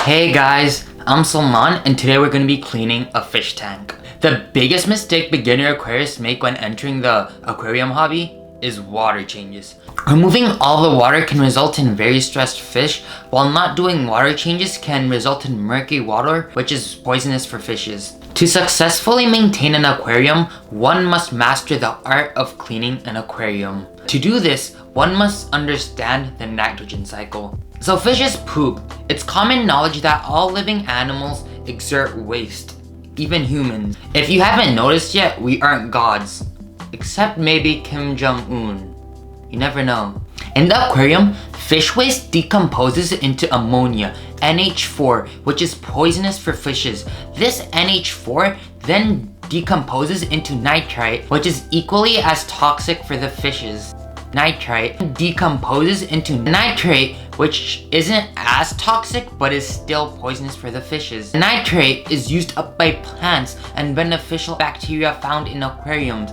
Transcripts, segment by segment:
Hey guys, I'm Salman and today we're going to be cleaning a fish tank. The biggest mistake beginner aquarists make when entering the aquarium hobby is water changes. Removing all the water can result in very stressed fish, while not doing water changes can result in murky water, which is poisonous for fishes. To successfully maintain an aquarium, one must master the art of cleaning an aquarium. To do this, one must understand the nitrogen cycle. So fishes poop. It's common knowledge that all living animals exert waste, even humans. If you haven't noticed yet, we aren't gods. Except maybe Kim Jong-un. You never know. In the aquarium, fish waste decomposes into ammonia, NH4, which is poisonous for fishes. This NH4 then decomposes into nitrite, which is equally as toxic for the fishes. Nitrite decomposes into nitrate, which isn't as toxic but is still poisonous for the fishes. Nitrate is used up by plants and beneficial bacteria found in aquariums.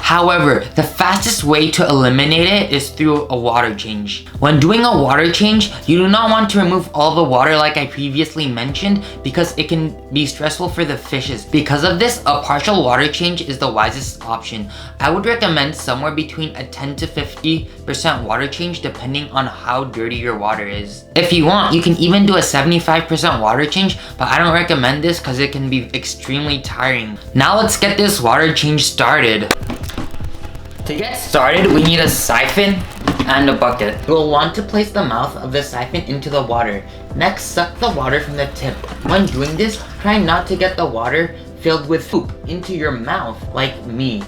However, the fastest way to eliminate it is through a water change. When doing a water change, you do not want to remove all the water like I previously mentioned because it can be stressful for the fishes. Because of this, a partial water change is the wisest option. I would recommend somewhere between a 10 to 50% water change depending on how dirty your water is. If you want, you can even do a 75% water change, but I don't recommend this because it can be extremely tiring. Now let's get this water change started. To get started, we need a siphon and a bucket. You'll want to place the mouth of the siphon into the water. Next, suck the water from the tip. When doing this, try not to get the water filled with poop into your mouth like me.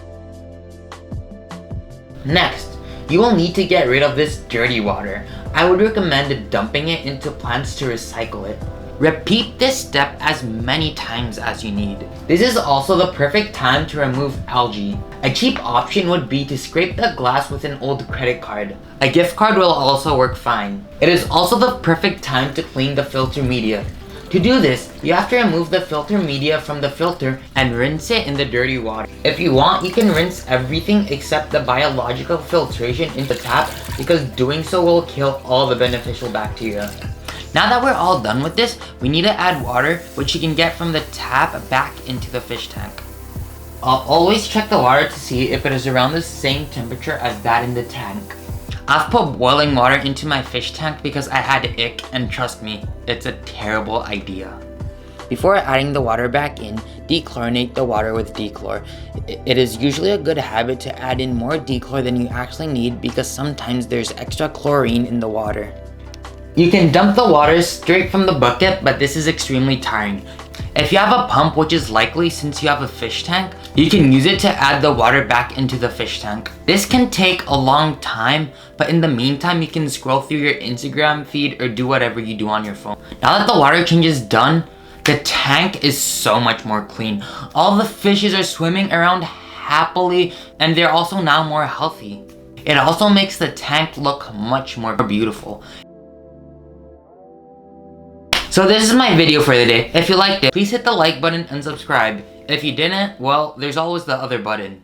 Next, you will need to get rid of this dirty water. I would recommend dumping it into plants to recycle it. Repeat this step as many times as you need. This is also the perfect time to remove algae. A cheap option would be to scrape the glass with an old credit card. A gift card will also work fine. It is also the perfect time to clean the filter media. To do this, you have to remove the filter media from the filter and rinse it in the dirty water. If you want, you can rinse everything except the biological filtration in the tap because doing so will kill all the beneficial bacteria. Now that we're all done with this, we need to add water, which you can get from the tap back into the fish tank. I'll always check the water to see if it is around the same temperature as that in the tank. I've put boiling water into my fish tank because I had ick, and trust me, it's a terrible idea. Before adding the water back in, dechlorinate the water with dechlor. It is usually a good habit to add in more dechlor than you actually need because sometimes there's extra chlorine in the water. You can dump the water straight from the bucket, but this is extremely tiring. If you have a pump, which is likely since you have a fish tank, you can use it to add the water back into the fish tank. This can take a long time, but in the meantime, you can scroll through your Instagram feed or do whatever you do on your phone. Now that the water change is done, the tank is so much more clean. All the fishes are swimming around happily, and they're also now more healthy. It also makes the tank look much more beautiful. So this is my video for the day. If you liked it, please hit the like button and subscribe. If you didn't, well, there's always the other button.